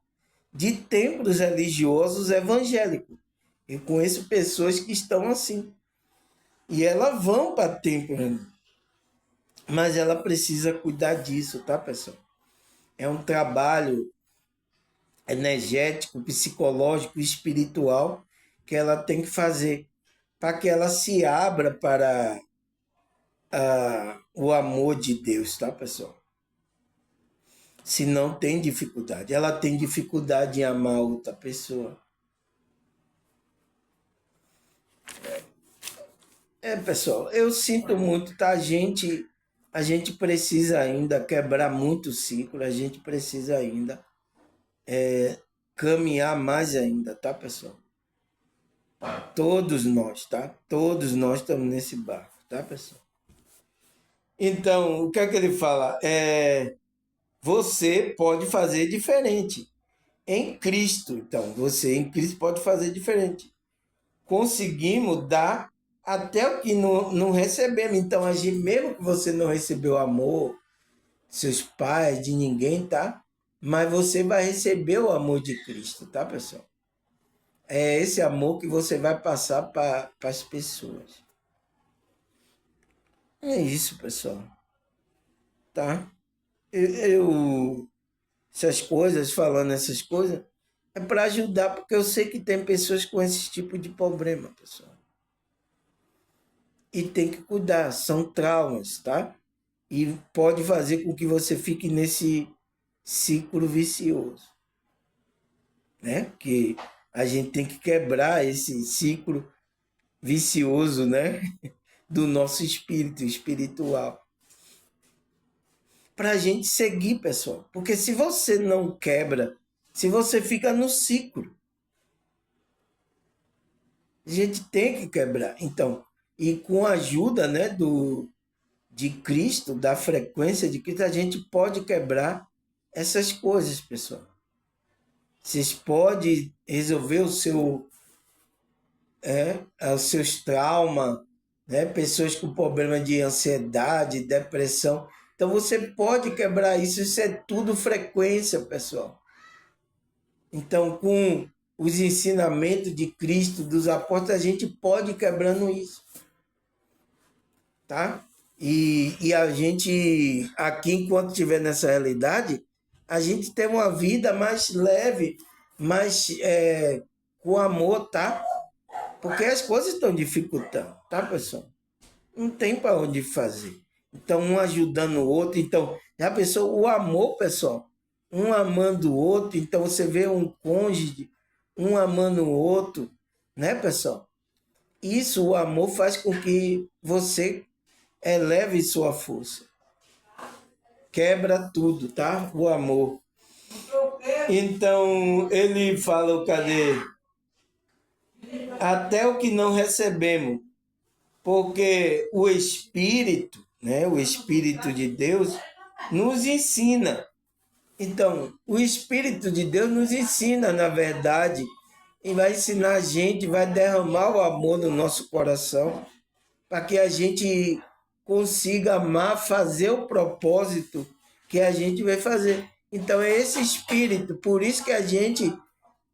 de templos religiosos evangélicos. Eu conheço pessoas que estão assim. E elas vão para templo, mas ela precisa cuidar disso, tá, pessoal? É um trabalho energético, psicológico, espiritual que ela tem que fazer para que ela se abra para o amor de Deus, tá, pessoal? Se não tem dificuldade, ela tem dificuldade em amar outra pessoa. Pessoal, eu sinto muito, tá? A gente precisa ainda quebrar muito ciclo, a gente precisa ainda caminhar mais ainda, tá, pessoal? Todos nós, tá? Todos nós estamos nesse barco, tá, pessoal? Então, o que é que ele fala? Você pode fazer diferente em Cristo. Então, você em Cristo pode fazer diferente. Conseguimos dar até o que não recebemos. Então, a gente, mesmo que você não recebeu amor, seus pais, de ninguém, tá? Mas você vai receber o amor de Cristo, tá, pessoal? É esse amor que você vai passar para as pessoas. É isso, pessoal. Tá? Essas coisas, falando essas coisas, é para ajudar, porque eu sei que tem pessoas com esse tipo de problema, pessoal. E tem que cuidar, são traumas, tá? E pode fazer com que você fique nesse ciclo vicioso, né? Que a gente tem que quebrar esse ciclo vicioso, né? Do nosso espírito espiritual. Para a gente seguir, pessoal. Porque se você não quebra, se você fica no ciclo, a gente tem que quebrar. Então, e com a ajuda, né, de Cristo, da frequência de Cristo, a gente pode quebrar essas coisas, pessoal. Vocês podem resolver os seus traumas, né? Pessoas com problema de ansiedade, depressão. Então você pode quebrar isso, isso é tudo frequência, pessoal. Então, com os ensinamentos de Cristo, dos apóstolos, a gente pode ir quebrando isso, tá? E a gente, aqui, enquanto estiver nessa realidade, a gente tem uma vida mais leve, mais com amor, tá? Porque as coisas estão dificultando, tá, pessoal? Não tem para onde fazer. Então, um ajudando o outro. Então, já pensou o amor, pessoal? Um amando o outro. Então, você vê um cônjuge, um amando o outro, né, pessoal? Isso, o amor faz com que você eleve sua força. Quebra tudo, tá? O amor. Então, ele fala, cadê? Até o que não recebemos. Porque o Espírito, né, o Espírito de Deus, nos ensina. Então, o Espírito de Deus nos ensina, na verdade, e vai ensinar a gente, vai derramar o amor no nosso coração, para que a gente consiga amar, fazer o propósito que a gente vai fazer. Então, é esse Espírito, por isso que a gente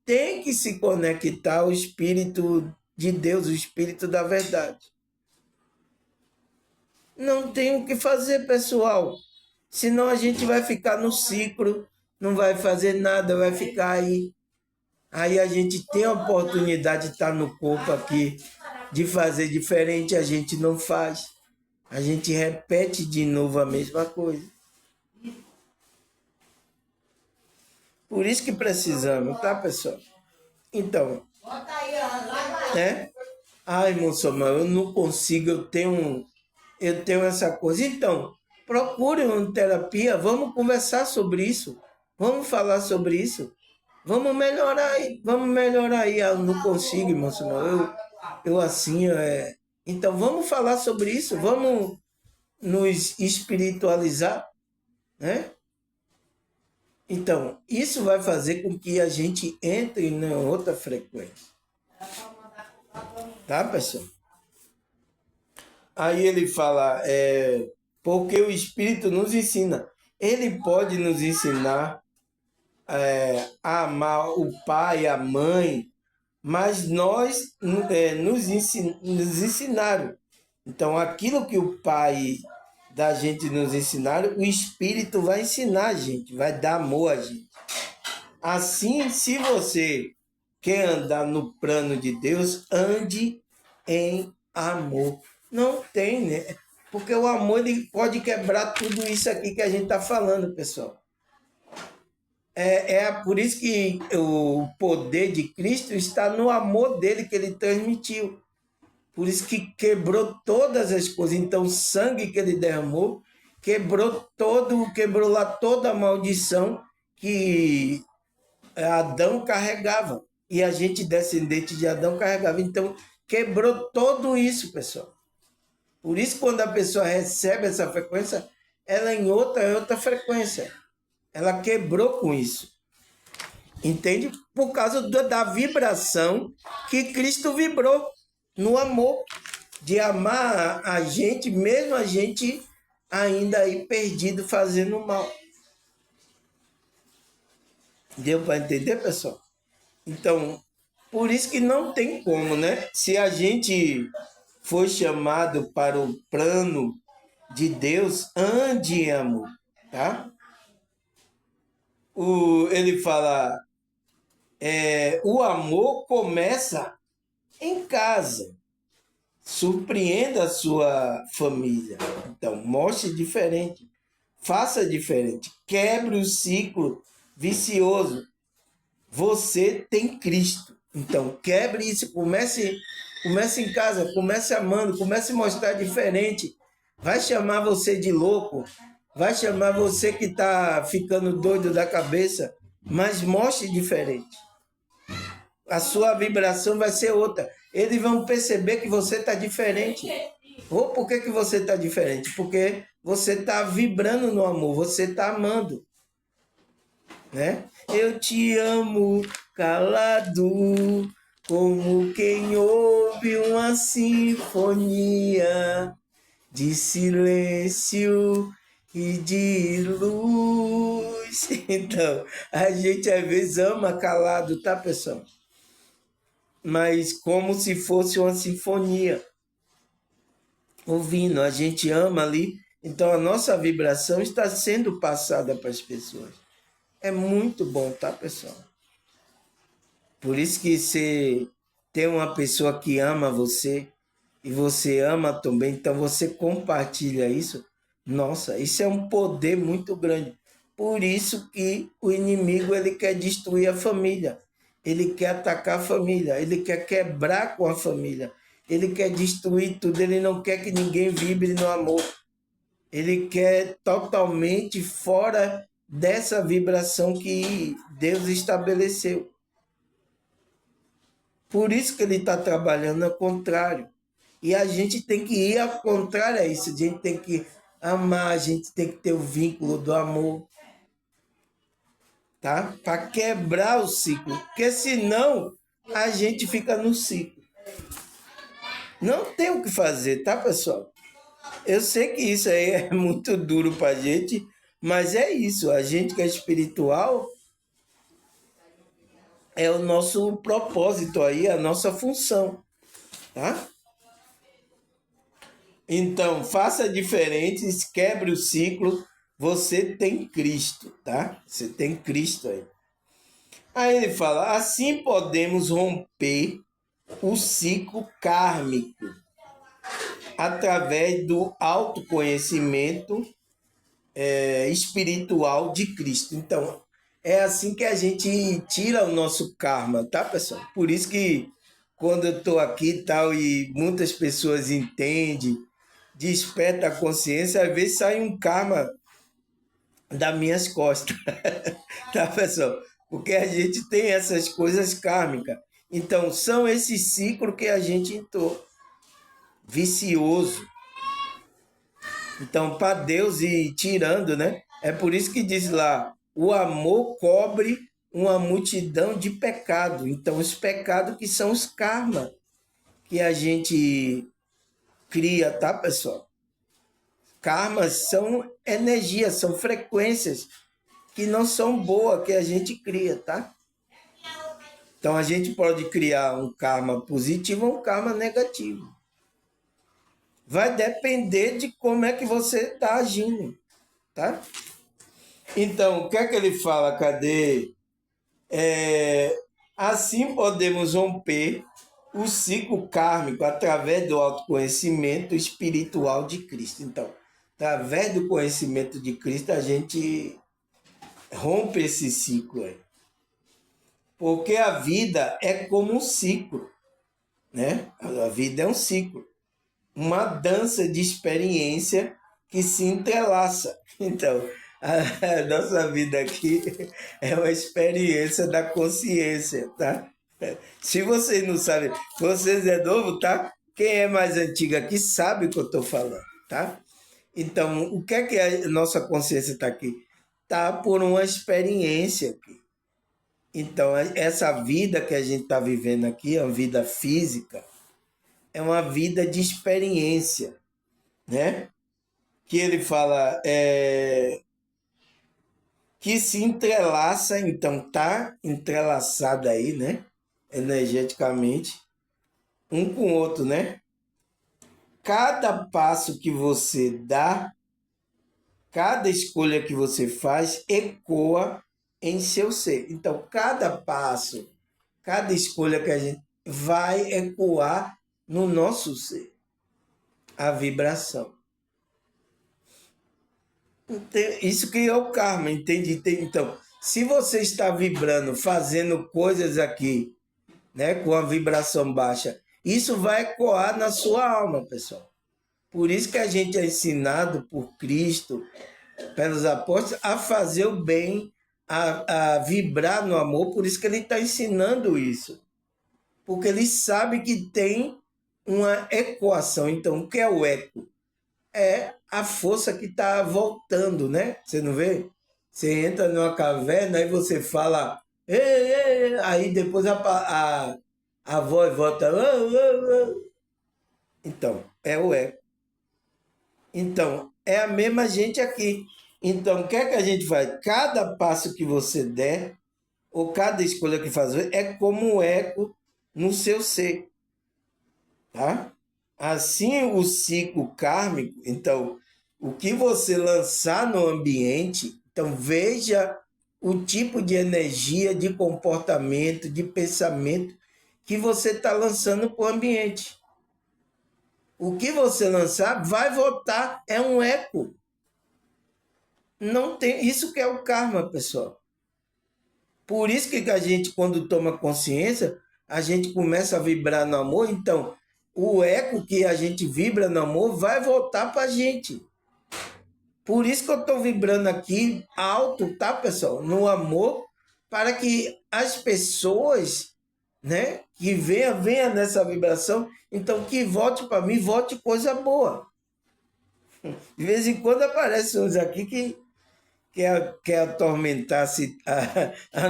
tem que se conectar ao Espírito de Deus, o Espírito da verdade. Não tem o que fazer, pessoal. Senão a gente vai ficar no ciclo, não vai fazer nada, vai ficar aí. Aí a gente tem a oportunidade de estar no corpo aqui, de fazer diferente, a gente não faz. A gente repete de novo a mesma coisa. Por isso que precisamos, tá, pessoal? Então, né? Ai, moço, mas eu não consigo, eu tenho essa coisa. Então, procure uma terapia, vamos conversar sobre isso, vamos falar sobre isso, vamos melhorar aí. Eu não consigo, moço, não. Eu assim, Então, vamos falar sobre isso, vamos nos espiritualizar, né? Então, isso vai fazer com que a gente entre em outra frequência. Tá, pessoal? Aí ele fala, porque o Espírito nos ensina. Ele pode nos ensinar a amar o pai, a mãe, mas nos ensinaram. Então, aquilo que o pai da gente nos ensinaram, o Espírito vai ensinar a gente, vai dar amor a gente. Assim, se você quer andar no plano de Deus, ande em amor. Não tem, né? Porque o amor ele pode quebrar tudo isso aqui que a gente está falando, pessoal. É por isso que o poder de Cristo está no amor dele que ele transmitiu. Por isso que quebrou todas as coisas. Então, o sangue que ele derramou quebrou lá toda a maldição que Adão carregava. E a gente, descendente de Adão, carregava. Então, quebrou tudo isso, pessoal. Por isso, quando a pessoa recebe essa frequência, ela é outra frequência. Ela quebrou com isso. Entende? Por causa da vibração que Cristo vibrou no amor. De amar a gente, mesmo a gente ainda aí perdido, fazendo mal. Deu para entender, pessoal? Então, por isso que não tem como, né? Se a gente foi chamado para o plano de Deus, ande em amor, tá? Ele fala, o amor começa em casa. Surpreenda a sua família. Então, mostre diferente. Faça diferente. Quebre o ciclo vicioso. Você tem Cristo. Então, quebre isso. Comece em casa. Comece amando. Comece a mostrar diferente. Vai chamar você de louco. Vai chamar você que está ficando doido da cabeça. Mas mostre diferente. A sua vibração vai ser outra. Eles vão perceber que você está diferente. Ou por que você está diferente? Porque você está vibrando no amor, você está amando. Né? Eu te amo calado, como quem ouve uma sinfonia de silêncio e de luz. Então, a gente às vezes ama calado, tá, pessoal? Mas como se fosse uma sinfonia. Ouvindo, a gente ama ali, então a nossa vibração está sendo passada para as pessoas. É muito bom, tá, pessoal? Por isso que você tem uma pessoa que ama você e você ama também, então você compartilha isso. Nossa, isso é um poder muito grande. Por isso que o inimigo ele quer destruir a família. Ele quer atacar a família, ele quer quebrar com a família. Ele quer destruir tudo, ele não quer que ninguém vibre no amor. Ele quer totalmente fora dessa vibração que Deus estabeleceu. Por isso que ele está trabalhando ao contrário. E a gente tem que ir ao contrário a isso. A gente tem que amar, a gente tem que ter o vínculo do amor. Tá? Para quebrar o ciclo. Porque senão a gente fica no ciclo. Não tem o que fazer, tá, pessoal? Eu sei que isso aí é muito duro para a gente, mas é isso. A gente que é espiritual é o nosso propósito aí, a nossa função. tá? Então, faça diferentes, quebre o ciclo. Você tem Cristo, tá? Você tem Cristo aí. Aí ele fala: assim podemos romper o ciclo kármico através do autoconhecimento espiritual de Cristo. Então, é assim que a gente tira o nosso karma, tá, pessoal? Por isso que quando eu estou aqui e tal, e muitas pessoas entendem, desperta a consciência, às vezes sai um karma das minhas costas, tá, pessoal? Porque a gente tem essas coisas kármicas. Então, são esses ciclos que a gente entrou, vicioso. Então, para Deus ir tirando, né? É por isso que diz lá: o amor cobre uma multidão de pecado. Então, os pecados que são os karma que a gente cria, tá, pessoal? Karmas são energias, são frequências que não são boas que a gente cria, tá? Então, a gente pode criar um karma positivo ou um karma negativo. Vai depender de como é que você está agindo, tá? Então, o que é que ele fala? Cadê? Assim podemos romper o ciclo kármico através do autoconhecimento espiritual de Cristo. Então, através do conhecimento de Cristo, a gente rompe esse ciclo aí. Porque a vida é como um ciclo, né? A vida é um ciclo. Uma dança de experiência que se entrelaça. Então, a nossa vida aqui é uma experiência da consciência, tá? Se vocês não sabem, vocês é novo, tá? Quem é mais antigo aqui sabe o que eu estou falando, tá? Então, o que a nossa consciência está aqui? Está por uma experiência aqui. Então, essa vida que a gente está vivendo aqui, a vida física, é uma vida de experiência, né? Que ele fala que se entrelaça, então tá entrelaçado aí, né? Energeticamente, um com o outro, né? Cada passo que você dá, cada escolha que você faz, ecoa em seu ser. Então, cada passo, cada escolha que a gente vai ecoar no nosso ser, a vibração. Isso que é o karma, entende? Então, se você está vibrando, fazendo coisas aqui, né, com a vibração baixa, isso vai ecoar na sua alma, pessoal. Por isso que a gente é ensinado por Cristo, pelos apóstolos, a fazer o bem, a vibrar no amor. Por isso que ele está ensinando isso. Porque ele sabe que tem uma ecoação. Então, o que é o eco? É a força que está voltando, né? Você não vê? Você entra numa caverna, aí você fala, ei, ei, aí depois a voz volta. Então, é o eco. Então, é a mesma gente aqui. Então, o que é que a gente faz? Cada passo que você der, ou cada escolha que faz, é como um eco no seu ser, tá? Assim, o ciclo kármico, então, o que você lançar no ambiente, então veja o tipo de energia, de comportamento, de pensamento que você está lançando para o ambiente. O que você lançar vai voltar, é um eco. Não tem, isso que é o karma, pessoal. Por isso que a gente, quando toma consciência, a gente começa a vibrar no amor, então o eco que a gente vibra no amor vai voltar para a gente. Por isso que eu estou vibrando aqui alto, tá, pessoal? No amor, para que as pessoas, né, que venha nessa vibração, então que volte para mim, volte coisa boa. De vez em quando aparecem uns aqui que quer atormentar a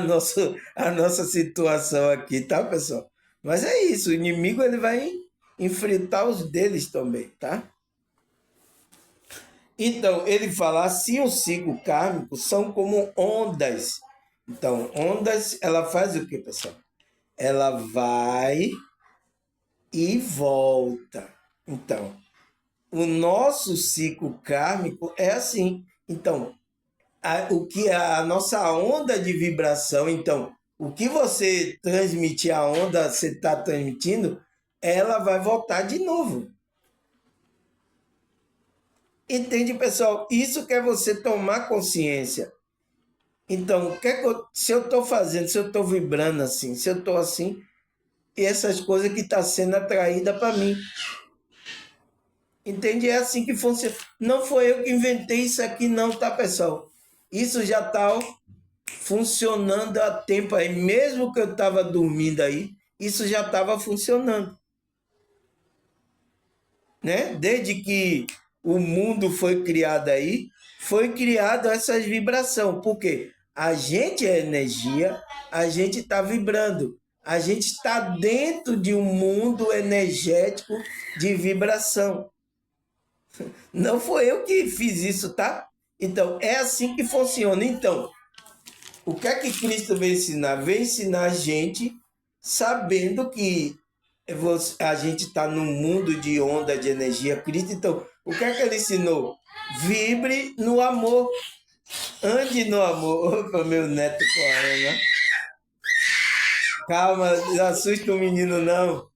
nossa situação aqui, tá, pessoal? Mas é isso, o inimigo ele vai enfrentar os deles também, tá? Então, ele fala assim, o ciclo kármico são como ondas. Então, ondas, ela faz o que, pessoal? Ela vai e volta. Então, o nosso ciclo kármico é assim. Então, o que a nossa onda de vibração, então, o que você transmite, a onda você está transmitindo, ela vai voltar de novo. Entende, pessoal? Isso que é você tomar consciência. Então, o que é que se eu estou fazendo, se eu estou vibrando assim, se eu estou assim, e essas coisas que estão sendo atraídas para mim. Entende? É assim que funciona. Não foi eu que inventei isso aqui, não, tá, pessoal? Isso já está funcionando há tempo aí. Mesmo que eu estava dormindo aí, isso já estava funcionando. Né? Desde que o mundo foi criado aí, foi criado essas vibrações. Por quê? A gente é energia, a gente está vibrando. A gente está dentro de um mundo energético de vibração. Não foi eu que fiz isso, tá? Então, é assim que funciona. Então, o que é que Cristo veio ensinar? Veio ensinar a gente sabendo que a gente está num mundo de onda de energia Cristo. Então, o que é que ele ensinou? Vibre no amor. Ande no amor. Opa, meu neto correndo, né? Calma, não assusta o menino, não.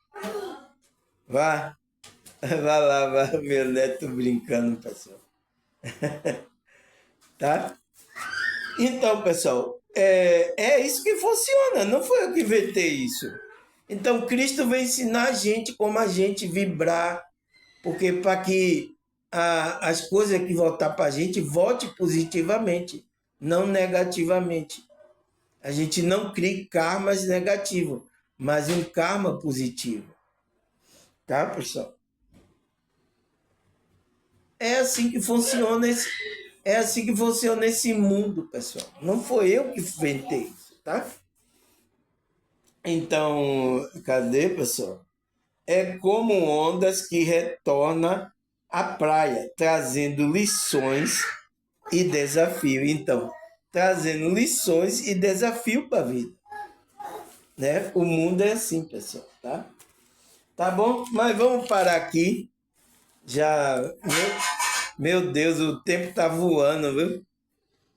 Vá. Vai lá, vai. Meu neto brincando, pessoal. Tá? Então, pessoal, é isso que funciona. Não foi eu que inventei isso. Então, Cristo vem ensinar a gente como a gente vibrar, porque para que as coisas que voltar para a gente volte positivamente, não negativamente. A gente não cria karmas negativos, mas um karma positivo. Tá, pessoal? É assim que funciona esse mundo, pessoal. Não foi eu que inventei isso, tá? Então, cadê, pessoal? É como ondas que retornam à praia, trazendo lições e desafio. Então, trazendo lições e desafio para a vida. Né? O mundo é assim, pessoal, tá? Tá bom? Mas vamos parar aqui. Já, meu Deus, o tempo tá voando, viu?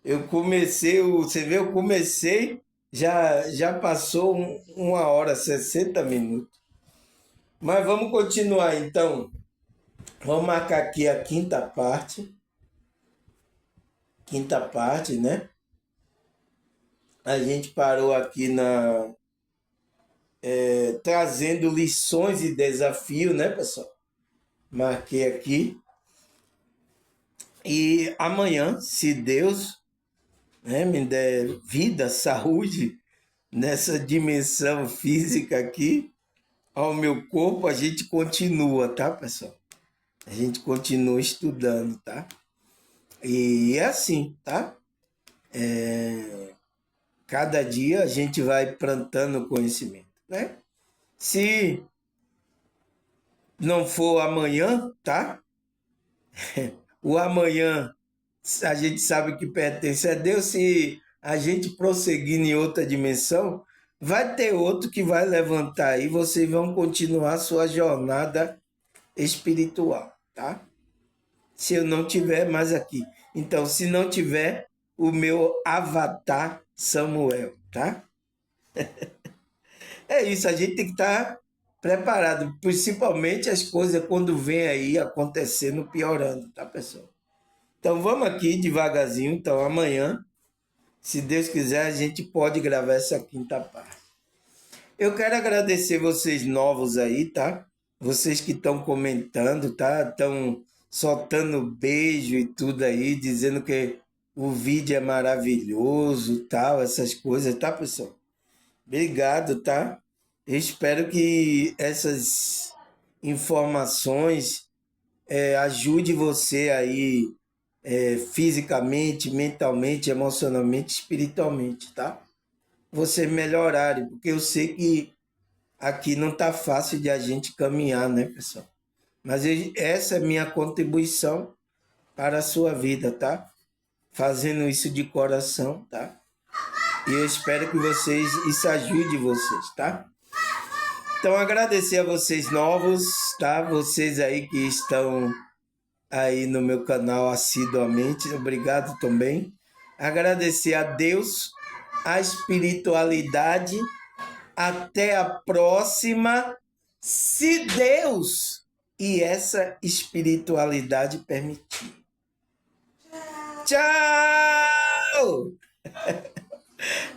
Eu comecei, você vê, eu comecei, já passou 1 hora, 60 minutos. Mas vamos continuar então. Vamos marcar aqui a quinta parte. Quinta parte, né? A gente parou aqui trazendo lições e desafios, né, pessoal? Marquei aqui. E amanhã, se Deus, né, me der vida, saúde, nessa dimensão física aqui, ao meu corpo, a gente continua, tá, pessoal? A gente continua estudando, tá? E é assim, tá? Cada dia a gente vai plantando conhecimento, né? Se não for amanhã, tá? O amanhã a gente sabe que pertence a Deus. Se a gente prosseguir em outra dimensão, vai ter outro que vai levantar e vocês vão continuar sua jornada espiritual, tá? Se eu não tiver mais aqui. Então, se não tiver, o meu avatar Samuel, tá? É isso, a gente tem que estar preparado, principalmente as coisas quando vem aí acontecendo, piorando, tá, pessoal? Então vamos aqui devagarzinho, então amanhã, se Deus quiser, a gente pode gravar essa quinta parte. Eu quero agradecer vocês novos aí, tá? Vocês que estão comentando, tá? Estão soltando beijo e tudo aí, dizendo que o vídeo é maravilhoso, tal, essas coisas, tá, pessoal? Obrigado, tá? Eu espero que essas informações ajude você aí fisicamente, mentalmente, emocionalmente, espiritualmente, tá? Você melhorarem, porque eu sei que aqui não tá fácil de a gente caminhar, né, pessoal? Mas essa é minha contribuição para a sua vida, tá? Fazendo isso de coração, tá? E eu espero que isso ajude vocês, tá? Então, agradecer a vocês novos, tá? Vocês aí que estão aí no meu canal assiduamente, obrigado também. Agradecer a Deus, a espiritualidade. Até a próxima, se Deus e essa espiritualidade permitir. Tchau!